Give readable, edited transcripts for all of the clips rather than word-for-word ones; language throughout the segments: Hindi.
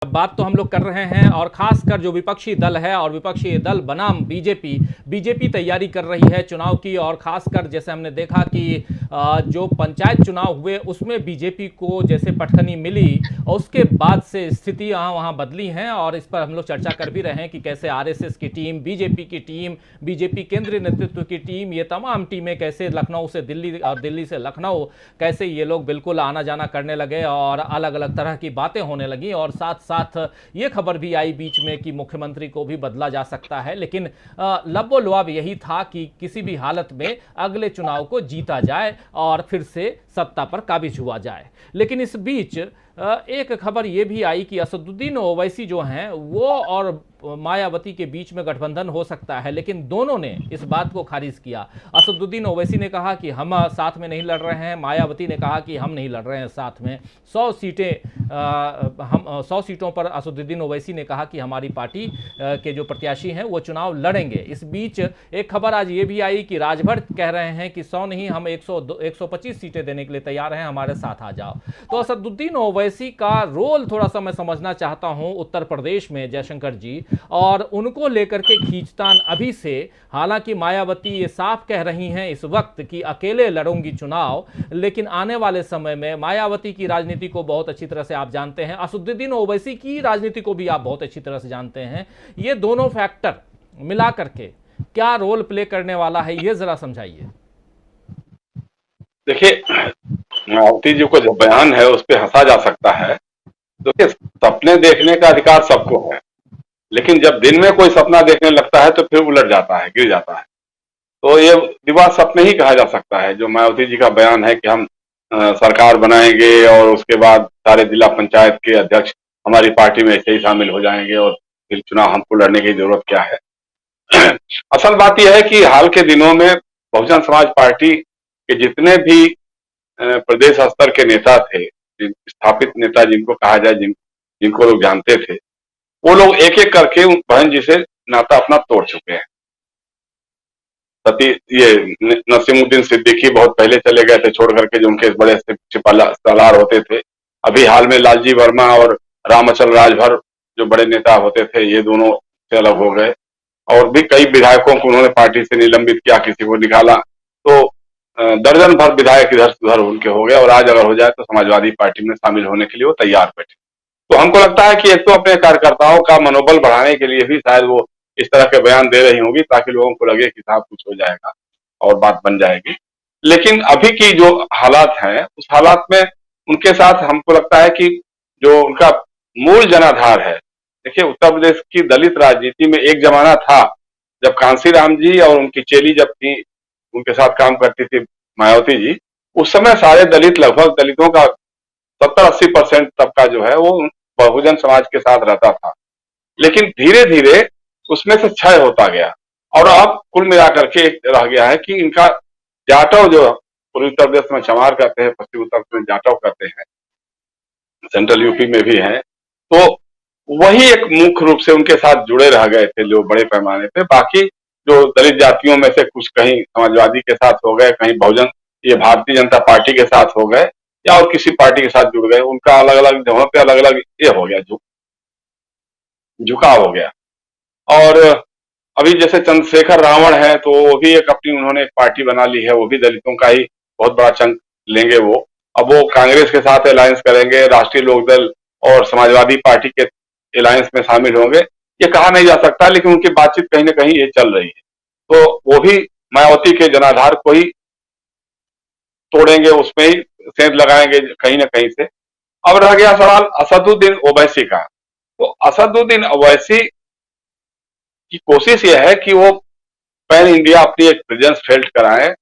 बात तो हम लोग कर रहे हैं, और खासकर जो विपक्षी दल है और विपक्षी दल बनाम बीजेपी तैयारी कर रही है चुनाव की। और खासकर जैसे हमने देखा कि जो पंचायत चुनाव हुए उसमें बीजेपी को जैसे पटखनी मिली, और उसके बाद से स्थिति यहाँ वहाँ बदली हैं। और इस पर हम लोग चर्चा कर भी रहे हैं कि कैसे आरएसएस की टीम, बीजेपी की टीम, बीजेपी केंद्रीय नेतृत्व की टीम, ये तमाम टीमें कैसे लखनऊ से दिल्ली और दिल्ली से लखनऊ कैसे ये लोग बिल्कुल आना जाना करने लगे और अलग अलग तरह की बातें होने लगी। और साथ साथ ये खबर भी आई बीच में कि मुख्यमंत्री को भी बदला जा सकता है, लेकिन लबो लुआब यही था कि किसी भी हालत में अगले चुनाव को जीता जाए और फिर से सत्ता पर काबिज हुआ जाए। लेकिन इस बीच एक खबर यह भी आई कि असदुद्दीन ओवैसी जो हैं वो और मायावती के बीच में गठबंधन हो सकता है, लेकिन दोनों ने इस बात को खारिज किया। असदुद्दीन ओवैसी ने कहा कि हम साथ में नहीं लड़ रहे हैं, मायावती ने कहा कि हम नहीं लड़ रहे हैं साथ में। 100 सीटों पर असदुद्दीन ओवैसी ने कहा कि हमारी पार्टी के जो प्रत्याशी हैं वो चुनाव लड़ेंगे। इस बीच एक खबर आज ये भी आई कि राजभर कह रहे हैं कि 100 नहीं, हम 125 सीटें देने के लिए तैयार हैं, हमारे साथ आ जाओ। तो असदुद्दीन ओवैसी का रोल थोड़ा सा मैं समझना चाहता हूं उत्तर प्रदेश में, जयशंकर जी, और उनको लेकर के खींचतान अभी से। हालांकि मायावती ये साफ कह रही हैं इस वक्त कि अकेले लड़ूंगी चुनाव, लेकिन आने वाले समय में मायावती की राजनीति को बहुत अच्छी तरह से आप जानते हैं, असदुद्दीन ओवैसी की राजनीति को भी आप बहुत अच्छी तरह से जानते हैं। ये दोनों फैक्टर मिला करके क्या रोल प्ले करने वाला है, ये जरा समझाइए। देखिए, मायावती जी को जो बयान है उस पर हंसा जा सकता है। देखिए, सपने देखने का अधिकार सबको है, लेकिन जब दिन में कोई सपना देखने लगता है तो फिर उलट जाता है, गिर जाता है। तो ये विवाह सपने ही कहा जा सकता है। जो मायावती जी का बयान है कि हम सरकार बनाएंगे और उसके बाद सारे जिला पंचायत के अध्यक्ष हमारी पार्टी में ऐसे ही शामिल हो जाएंगे और फिर चुनाव हमको लड़ने की जरूरत क्या है। असल बात यह है कि हाल के दिनों में बहुजन समाज पार्टी के जितने भी प्रदेश स्तर के नेता थे, स्थापित नेता जिनको कहा जाए, जिनको लोग जानते थे, वो लोग एक एक करके उन बहन जी से नाता अपना तोड़ चुके हैं। ये नसीमुद्दीन सिद्दीकी बहुत पहले चले गए थे छोड़ करके, जो उनके बड़े सलार होते थे। अभी हाल में लालजी वर्मा और रामअचल राजभर जो बड़े नेता होते थे, ये दोनों से अलग हो गए। और भी कई विधायकों को उन्होंने पार्टी से निलंबित किया, किसी को निकाला। तो दर्जन भर विधायक इधर से उधर उनके हो गए, और आज अगर हो जाए तो समाजवादी पार्टी में शामिल होने के लिए वो तैयार बैठे। तो हमको लगता है कि एक तो अपने कार्यकर्ताओं का मनोबल बढ़ाने के लिए भी शायद वो इस तरह के बयान दे रही होंगी, ताकि लोगों को लगे कि साहब कुछ हो जाएगा और बात बन जाएगी। लेकिन अभी की जो हालात हैं, उस हालात में उनके साथ हमको लगता है कि जो उनका मूल जनाधार है। देखिए, उत्तर प्रदेश की दलित राजनीति में एक जमाना था जब कांसीराम जी और उनकी चेली जब थी, उनके साथ काम करती थी मायावती जी, उस समय सारे दलित, लगभग दलितों का 70-80% तबका जो है वो बहुजन समाज के साथ रहता था। लेकिन धीरे धीरे उसमें से क्षय होता गया, और अब कुल मिलाकर के एक रह गया है कि इनका जाटव, जो पूर्वी उत्तर प्रदेश में चमार कहते हैं, पश्चिमी उत्तर प्रदेश में जाटव कहते हैं, सेंट्रल यूपी में भी है, तो वही एक मुख्य रूप से उनके साथ जुड़े रह गए थे जो बड़े पैमाने पे। बाकी जो दलित जातियों में से कुछ कहीं समाजवादी के साथ हो गए, कहीं बहुजन ये भारतीय जनता पार्टी के साथ हो गए, या और किसी पार्टी के साथ जुड़ गए। उनका अलग अलग जगहों पे अलग अलग ये हो गया, झुकाव हो गया। और अभी जैसे चंद्रशेखर रावण है, तो वो भी एक अपनी उन्होंने एक पार्टी बना ली है, वो भी दलितों का ही बहुत बड़ा चंक लेंगे वो। अब वो कांग्रेस के साथ अलायंस करेंगे, राष्ट्रीय लोकदल और समाजवादी पार्टी के अलायंस में शामिल होंगे, ये कहा नहीं जा सकता, लेकिन उनकी बातचीत कहीं ना कहीं ये चल रही है। तो वो भी मायावती के जनाधार को ही तोड़ेंगे, उसमें ही सेंध लगाएंगे कहीं ना कहीं से। अब रह गया सवाल असदुद्दीन ओवैसी का। तो असदुद्दीन ओवैसी की कोशिश यह है कि वो पैन इंडिया अपनी एक प्रेजेंस फेल्ट कराएं,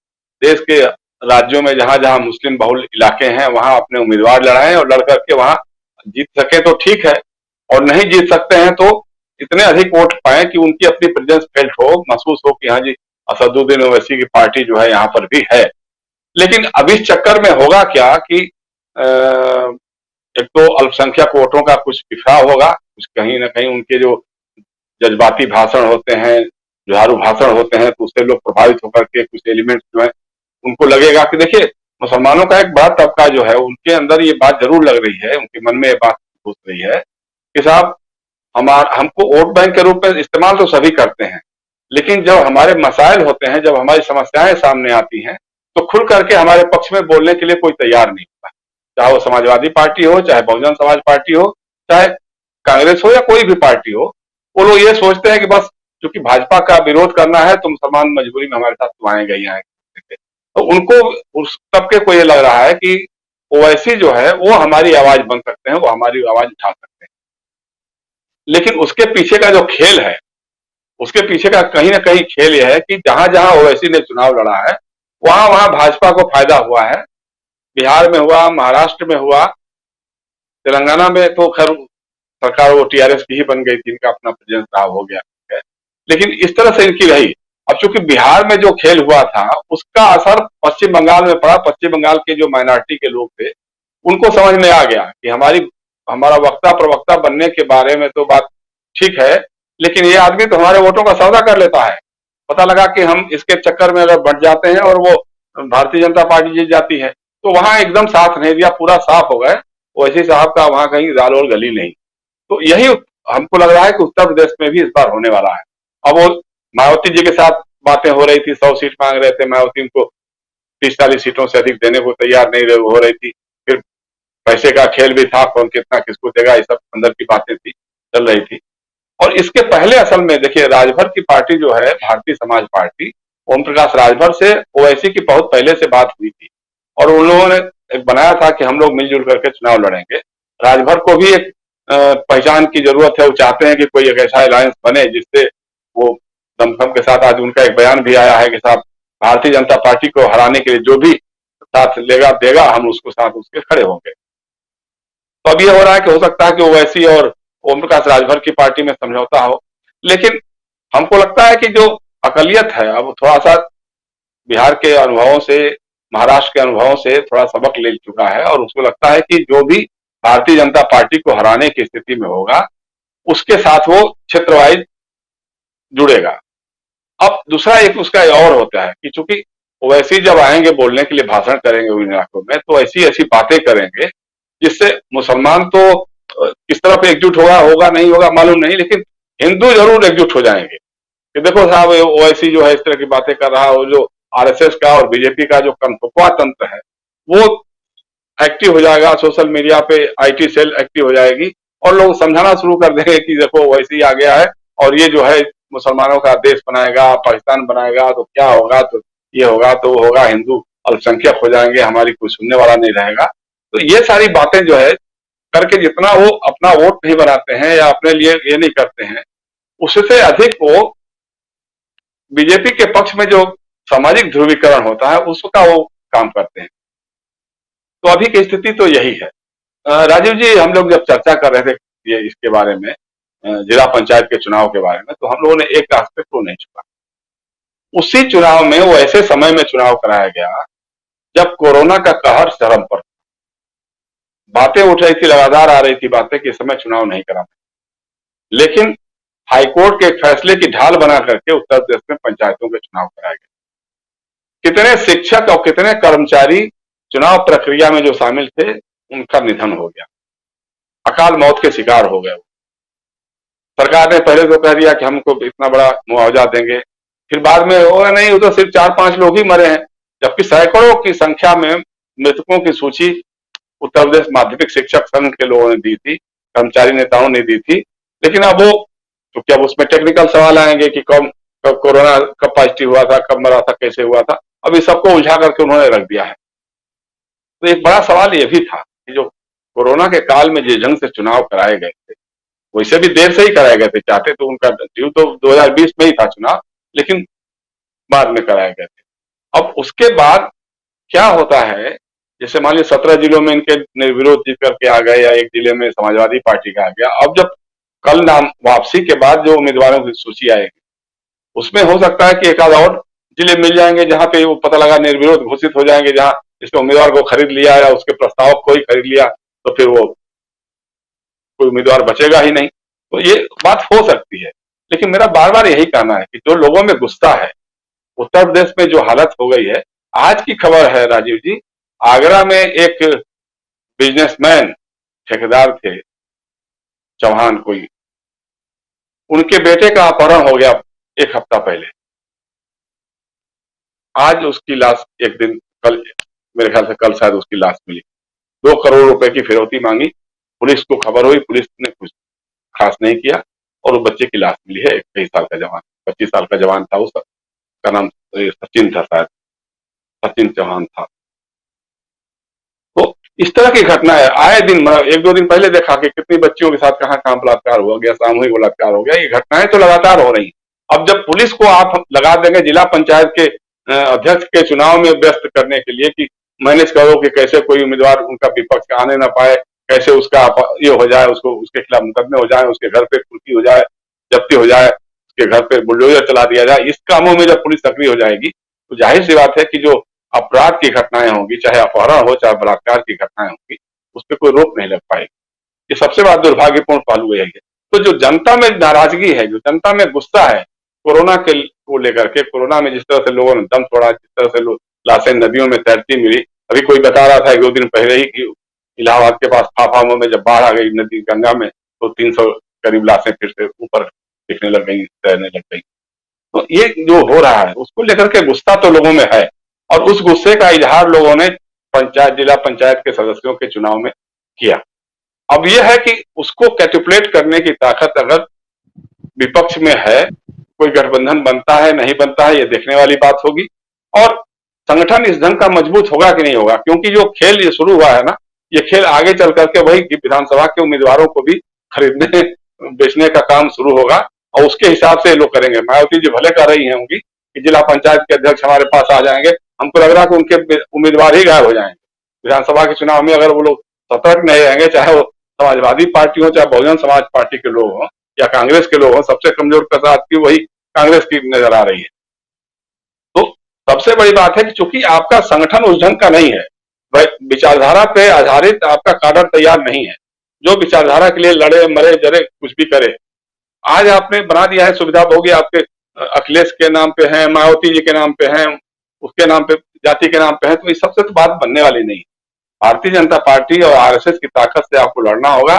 देश के राज्यों में जहां जहां मुस्लिम बहुल इलाके हैं वहां अपने उम्मीदवार लड़ाएं, और लड़ करके वहां जीत सके तो ठीक है, और नहीं जीत सकते हैं तो इतने अधिक वोट पाए कि उनकी अपनी प्रेजेंस फेल्ट हो, महसूस हो कि हाँ जी, असदुद्दीन ओवैसी की पार्टी जो है यहाँ पर भी है। लेकिन अब इस चक्कर में होगा क्या कि एक तो अल्पसंख्यक वोटों का कुछ बिखराव होगा, कुछ कहीं ना कहीं उनके जो जज्बाती भाषण होते हैं, जुझारू भाषण होते हैं, तो उससे लोग प्रभावित होकर के कुछ एलिमेंट जो है उनको लगेगा कि देखिए, मुसलमानों का एक बड़ा तबका जो है उनके अंदर ये बात जरूर लग रही है, उनके मन में ये बात घुस रही है कि साहब हमको वोट बैंक के रूप में इस्तेमाल तो सभी करते हैं, लेकिन जब हमारे मसाइल होते हैं, जब हमारी समस्याएं सामने आती हैं, तो खुल करके हमारे पक्ष में बोलने के लिए कोई तैयार नहीं होता। चाहे वो समाजवादी पार्टी हो, चाहे बहुजन समाज पार्टी हो, चाहे कांग्रेस हो या कोई भी पार्टी हो, वो लोग ये सोचते हैं कि बस क्योंकि भाजपा का विरोध करना है तो मुसलमान मजबूरी में हमारे साथ तो आएंगे ही आएंगे। तो उनको उस तबके को ये लग रहा है कि ओवैसी जो है वो हमारी आवाज बन सकते हैं, वो हमारी आवाज उठा सकते हैं। लेकिन उसके पीछे का जो खेल है, उसके पीछे का कहीं ना कहीं खेल यह है कि जहां जहां ओवैसी ने चुनाव लड़ा है वहां वहां भाजपा को फायदा हुआ है। बिहार में हुआ, महाराष्ट्र में हुआ, तेलंगाना में तो खैर सरकार वो टीआरएस की ही बन गई थी, इनका अपना प्रेजेंस रहा हो गया है। लेकिन इस तरह से इनकी रही। अब चूंकि बिहार में जो खेल हुआ था उसका असर पश्चिम बंगाल में पड़ा। पश्चिम बंगाल के जो माइनॉरिटी के लोग थे उनको समझ में आ गया कि हमारा वक्ता प्रवक्ता बनने के बारे में तो बात ठीक है, लेकिन ये आदमी तो हमारे वोटों का सौदा कर लेता है। पता लगा कि हम इसके चक्कर में अगर बढ़ जाते हैं और वो भारतीय जनता पार्टी जीत जाती है, तो वहां एकदम साथ नहीं दिया, पूरा साफ हो गए। ओवैसी साहब का वहां कहीं दाल और गली नहीं। तो यही हमको लग रहा है कि उत्तर प्रदेश में भी इस बार होने वाला है। अब वो मायावती जी के साथ बातें हो रही थी, 100 सीट मांग रहे थे, मायावती उनको 30-40 सीटों से अधिक देने को तैयार नहीं हो रही थी। फिर पैसे का खेल भी था, कौन कितना किसको देगा, ये सब अंदर की बातें थी, चल रही थी। और इसके पहले असल में देखिए राजभर की पार्टी जो है भारतीय समाज पार्टी, ओम प्रकाश राजभर से ओवैसी की बहुत पहले से बात हुई थी और उन लोगों ने एक बनाया था कि हम लोग मिलजुल करके चुनाव लड़ेंगे। राजभर को भी एक पहचान की जरूरत है, वो चाहते हैं कि कोई एक ऐसा अलायंस बने जिससे वो दमखम के साथ, आज उनका एक बयान भी आया है कि साहब भारतीय जनता पार्टी को हराने के लिए जो भी साथ लेगा देगा, हम उसको साथ उसके खड़े होंगे। तो अब ये हो रहा है कि हो सकता है कि ओवैसी और ओम प्रकाश राजभर की पार्टी में समझौता हो, लेकिन हमको लगता है कि जो अकलियत है अब थोड़ा सा बिहार के अनुभवों से, महाराष्ट्र के अनुभवों से थोड़ा सबक ले चुका है और उसको लगता है कि जो भी भारतीय जनता पार्टी को हराने की स्थिति में होगा उसके साथ वो क्षेत्र वाइज जुड़ेगा। अब दूसरा एक उसका और होता है कि चूंकि ओवैसी जब आएंगे बोलने के लिए, भाषण करेंगे उन इलाकों में, तो ऐसी ऐसी बातें करेंगे जिससे मुसलमान तो किस तरफ एकजुट होगा नहीं होगा मालूम नहीं, लेकिन हिंदू जरूर एकजुट हो जाएंगे कि देखो साहब ओवैसी जो है इस तरह की बातें कर रहा है। वो जो आरएसएस का और बीजेपी का जो कनफुआ तंत्र है वो एक्टिव हो जाएगा, सोशल मीडिया पे आईटी सेल एक्टिव हो जाएगी और लोग समझाना शुरू कर देंगे कि देखो ओवैसी ही आ गया है और ये जो है मुसलमानों का देश बनाएगा, पाकिस्तान बनाएगा, तो क्या होगा, तो ये होगा तो वो होगा, हिंदू अल्पसंख्यक हो जाएंगे, हमारी कोई सुनने वाला नहीं रहेगा। तो ये सारी बातें जो है करके जितना वो अपना वोट नहीं बनाते हैं या अपने लिए ये नहीं करते हैं, उससे अधिक वो बीजेपी के पक्ष में जो सामाजिक ध्रुवीकरण होता है उसका वो काम करते हैं। तो अभी की स्थिति तो यही है। राजीव जी, हम लोग जब चर्चा कर रहे थे ये इसके बारे में, जिला पंचायत के चुनाव के बारे में, तो हम लोगों ने एक एस्पेक्ट को नहीं छुपा। उसी चुनाव में वो ऐसे समय में चुनाव कराया गया जब कोरोना का कहर चरम पर, बातें उठ रही थी, लगातार आ रही थी बातें कि इस समय चुनाव नहीं कराना, लेकिन हाईकोर्ट के फैसले की ढाल बना करके उत्तर प्रदेश में पंचायतों के चुनाव कराए गए। कितने शिक्षक और कितने कर्मचारी चुनाव प्रक्रिया में जो शामिल थे उनका निधन हो गया, अकाल मौत के शिकार हो गए। सरकार ने पहले तो कह दिया कि हमको इतना बड़ा मुआवजा देंगे, फिर बाद में होगा नहीं, वो तो सिर्फ 4-5 लोग ही मरे हैं, जबकि सैकड़ों की संख्या में मृतकों की सूची उत्तर प्रदेश माध्यमिक शिक्षक संघ के लोगों ने दी थी, कर्मचारी नेताओं ने दी थी। लेकिन अब वो, क्योंकि अब उसमें टेक्निकल सवाल आएंगे कि कब कोरोना कब पॉजिटिव हुआ था, कब मरा था, कैसे हुआ था, अब इस सबको उलझा करके उन्होंने रख दिया है। तो एक बड़ा सवाल ये भी था कि जो कोरोना के काल में जिस ढंग से चुनाव कराए गए थे, वैसे भी देर से ही कराए गए थे, चाहते तो उनका ड्यू तो 2020 में ही था चुनाव, लेकिन बाद में कराए गए थे। अब उसके बाद क्या होता है, जैसे मान लीजिए 17 जिलों में इनके निर्विरोध जीत करके आ गए या एक जिले में समाजवादी पार्टी का आ गया। अब जब कल नाम वापसी के बाद जो उम्मीदवारों की सूची आएगी उसमें हो सकता है कि एक आध और जिले मिल जाएंगे जहां पे वो पता लगा निर्विरोध घोषित हो जाएंगे, जहां इसके उम्मीदवार को खरीद लिया या उसके प्रस्ताव को ही खरीद लिया, तो फिर वो कोई उम्मीदवार बचेगा ही नहीं। तो ये बात हो सकती है, लेकिन मेरा बार बार यही कहना है कि जो लोगों में गुस्सा है, उत्तर प्रदेश में जो हालत हो गई है, आज की खबर है राजीव जी, आगरा में एक बिजनेसमैन ठेकेदार थे, चौहान कोई, उनके बेटे का अपहरण हो गया 1 हफ्ता पहले। आज उसकी लाश एक दिन, कल मेरे ख्याल से कल शायद उसकी लाश मिली। 2 करोड़ रुपए की फिरौती मांगी, पुलिस को खबर हुई, पुलिस ने कुछ खास नहीं किया और वो बच्चे की लाश मिली है। 21 साल का जवान, 25 साल का जवान था, उसका नाम सचिन था, शायद सचिन चौहान था। तो इस तरह की घटना है आए दिन। 1-2 दिन पहले देखा कि कितनी बच्चियों के साथ कहाँ कहाँ बलात्कार हो गया, सामूहिक बलात्कार हो गया। ये घटनाएं तो लगातार हो रही। अब जब पुलिस को आप लगा देंगे जिला पंचायत के अध्यक्ष के चुनाव में व्यस्त करने के लिए कि मैनेज करो कि कैसे कोई उम्मीदवार उनका विपक्ष आने ना पाए, कैसे उसका ये हो जाए, उसको उसके खिलाफ मुकदमे हो जाए, उसके घर पे कुर्की हो जाए, जब्ती हो जाए, उसके घर पे बुलडोजर चला दिया जाए, इस कामों में जब पुलिस सक्रिय हो जाएगी तो जाहिर सी बात है कि जो अपराध की घटनाएं होंगी, चाहे अपहरण हो चाहे बलात्कार की घटनाएं होंगी, उस पर कोई रोक नहीं लग पाएगी। ये सबसे बड़ा दुर्भाग्यपूर्ण पहलू यही है। तो जो जनता में नाराजगी है, जो जनता में गुस्सा है कोरोना के को लेकर के, कोरोना में जिस तरह से लोगों ने दम तोड़ा, जिस तरह से लाशें नदियों में तैरती मिली। अभी कोई बता रहा था 1-2 दिन पहले ही कि इलाहाबाद के पास फाफा में जब बाढ़ आ गई नदी गंगा में, तो 300 करीब लाशें फिर से ऊपर दिखने लग गई, तैरने लग गई। तो ये जो हो रहा है उसको लेकर के गुस्सा तो लोगों में है और उस गुस्से का इजहार लोगों ने जिला पंचायत के सदस्यों के चुनाव में किया। अब यह है कि उसको कैल्कुलेट करने की ताकत अगर विपक्ष में है, कोई गठबंधन बनता है नहीं बनता है, ये देखने वाली बात होगी। और संगठन इस ढंग का मजबूत होगा कि नहीं होगा, क्योंकि जो खेल ये शुरू हुआ है ना, ये खेल आगे चल करके वही विधानसभा के उम्मीदवारों को भी खरीदने बेचने का काम शुरू होगा और उसके हिसाब से लोग करेंगे। मायावती जी भले कर रही हैं होंगी कि जिला पंचायत के अध्यक्ष हमारे पास आ जाएंगे, हमको लग रहा है कि उनके उम्मीदवार ही गायब हो जाएंगे विधानसभा के चुनाव में अगर वो लोग सतर्क नहीं रहेंगे, चाहे वो समाजवादी पार्टी हो, चाहे बहुजन समाज पार्टी के लोग हों या कांग्रेस के लोग हों। सबसे कमजोर कसाद की वही कांग्रेस की नजर आ रही है। तो सबसे बड़ी बात है कि चूंकि आपका संगठन उस ढंग का नहीं है, विचारधारा पे आधारित आपका काडर तैयार नहीं है जो विचारधारा के लिए लड़े मरे जरे कुछ भी करे। आज आपने बना दिया है सुविधा भोगी, आपके अखिलेश के नाम पे हैं, मायावती जी के नाम पे हैं, उसके नाम पे, जाति के नाम पे है, तो इस सबसे तो बात बनने वाली नहीं। भारतीय जनता पार्टी और आरएसएस की ताकत से आपको लड़ना होगा